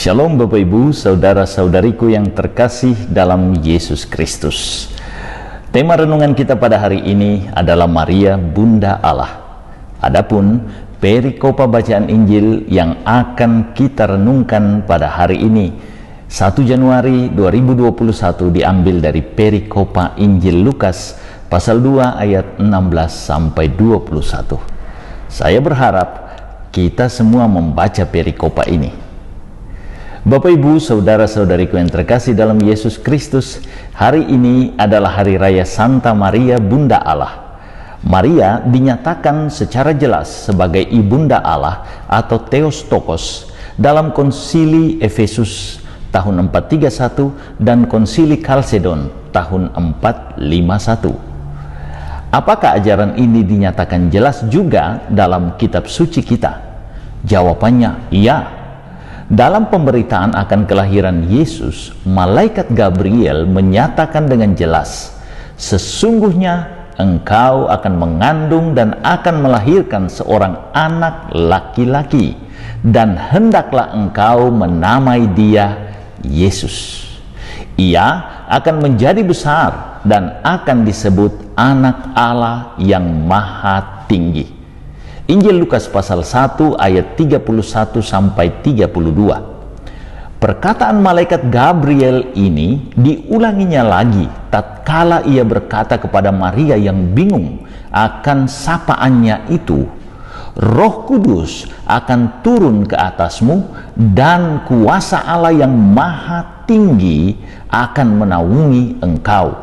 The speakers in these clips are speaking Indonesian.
Shalom Bapak Ibu, saudara-saudariku yang terkasih dalam Yesus Kristus. Tema renungan kita pada hari ini adalah Maria Bunda Allah. Adapun perikopa bacaan Injil yang akan kita renungkan pada hari ini 1 Januari 2021 diambil dari perikopa Injil Lukas pasal 2 ayat 16 sampai 21. Saya berharap kita semua membaca perikopa ini. Bapak Ibu, saudara-saudariku yang terkasih dalam Yesus Kristus, hari ini adalah hari raya Santa Maria Bunda Allah. Maria dinyatakan secara jelas sebagai Ibunda Allah atau Theotokos dalam Konsili Efesus tahun 431 dan Konsili Kalsedon tahun 451. Apakah ajaran ini dinyatakan jelas juga dalam kitab suci kita? Jawabannya, iya. Dalam pemberitaan akan kelahiran Yesus, malaikat Gabriel menyatakan dengan jelas, sesungguhnya engkau akan mengandung dan akan melahirkan seorang anak laki-laki, dan hendaklah engkau menamai dia Yesus. Ia akan menjadi besar dan akan disebut Anak Allah yang Maha Tinggi. Injil Lukas pasal 1 ayat 31 sampai 32. Perkataan malaikat Gabriel ini diulanginya lagi tatkala ia berkata kepada Maria yang bingung akan sapaannya itu, Roh Kudus akan turun ke atasmu dan kuasa Allah yang Maha Tinggi akan menaungi engkau.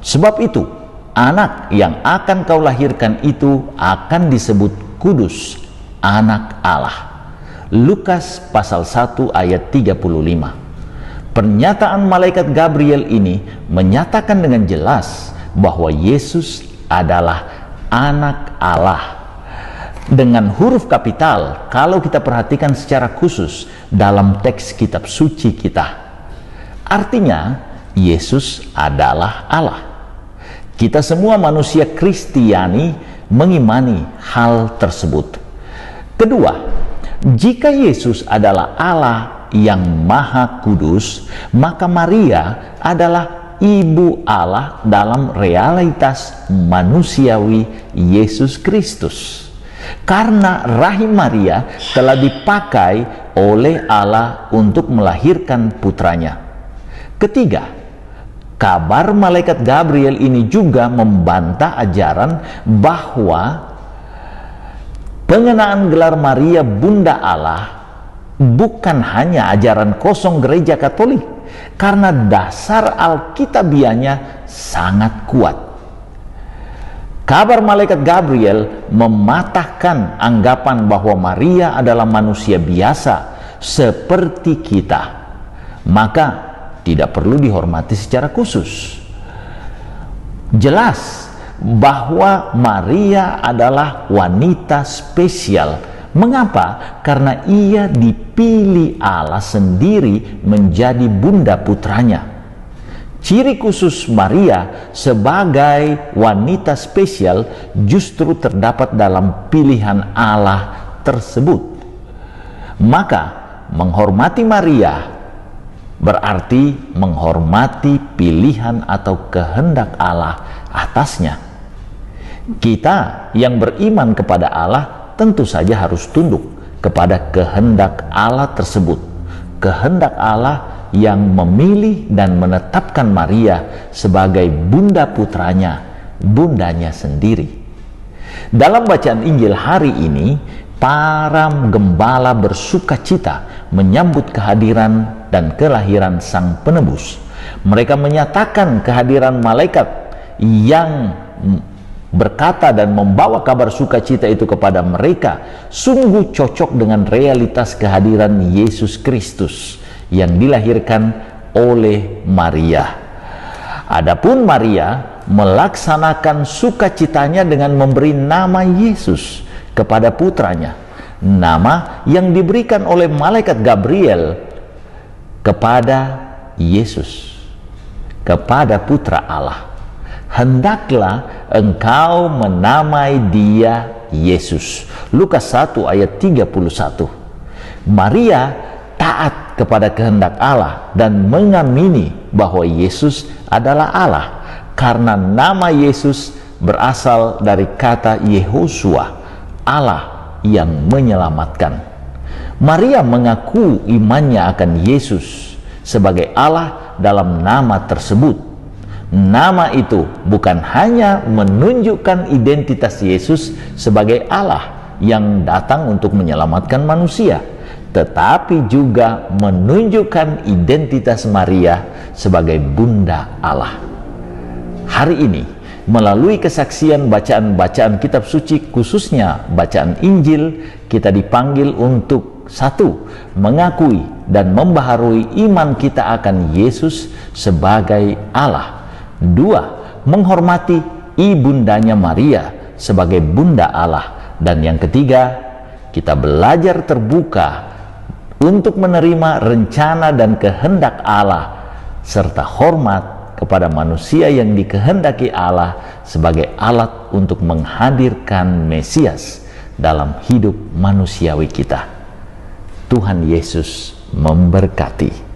Sebab itu, anak yang akan kau lahirkan itu akan disebut Kudus, Anak Allah. Lukas pasal 1 ayat 35. Pernyataan malaikat Gabriel ini menyatakan dengan jelas bahwa Yesus adalah Anak Allah. Dengan huruf kapital, kalau kita perhatikan secara khusus dalam teks kitab suci kita. Artinya, Yesus adalah Allah. Kita semua manusia Kristiani mengimani hal tersebut. Kedua, jika Yesus adalah Allah yang Maha Kudus, maka Maria adalah Ibu Allah dalam realitas manusiawi Yesus Kristus. Karena rahim Maria telah dipakai oleh Allah untuk melahirkan putranya. Ketiga, kabar malaikat Gabriel ini juga membantah ajaran bahwa pengenaan gelar Maria Bunda Allah bukan hanya ajaran kosong gereja Katolik, karena dasar Alkitabiahnya sangat kuat. Kabar malaikat Gabriel mematahkan anggapan bahwa Maria adalah manusia biasa seperti kita. Maka tidak perlu dihormati secara khusus. Jelas bahwa Maria adalah wanita spesial. Mengapa? Karena ia dipilih Allah sendiri menjadi bunda putranya. Ciri khusus Maria sebagai wanita spesial justru terdapat dalam pilihan Allah tersebut. Maka menghormati Maria berarti menghormati pilihan atau kehendak Allah atasnya. Kita yang beriman kepada Allah tentu saja harus tunduk kepada kehendak Allah tersebut. Kehendak Allah yang memilih dan menetapkan Maria sebagai bunda putranya, bundanya sendiri. Dalam bacaan Injil hari ini, para gembala bersuka cita menyambut kehadiran dan kelahiran Sang Penebus. Mereka menyatakan kehadiran malaikat yang berkata dan membawa kabar sukacita itu kepada mereka sungguh cocok dengan realitas kehadiran Yesus Kristus yang dilahirkan oleh Maria. Adapun Maria melaksanakan sukacitanya dengan memberi nama Yesus kepada putranya, nama yang diberikan oleh malaikat Gabriel kepada Yesus, kepada putra Allah. Hendaklah engkau menamai dia Yesus. Lukas 1 ayat 31. Maria taat kepada kehendak Allah dan mengamini bahwa Yesus adalah Allah, karena nama Yesus berasal dari kata Yehosua, Allah yang menyelamatkan. Maria mengaku imannya akan Yesus sebagai Allah dalam nama tersebut. Nama itu bukan hanya menunjukkan identitas Yesus sebagai Allah yang datang untuk menyelamatkan manusia, tetapi juga menunjukkan identitas Maria sebagai Bunda Allah. Hari ini, melalui kesaksian bacaan-bacaan kitab suci, khususnya bacaan Injil, kita dipanggil untuk: 1. Mengakui dan membaharui iman kita akan Yesus sebagai Allah. 2. Menghormati ibundanya Maria sebagai Bunda Allah. Dan yang ketiga, kita belajar terbuka untuk menerima rencana dan kehendak Allah, serta hormat kepada manusia yang dikehendaki Allah sebagai alat untuk menghadirkan Mesias dalam hidup manusiawi kita. Tuhan Yesus memberkati.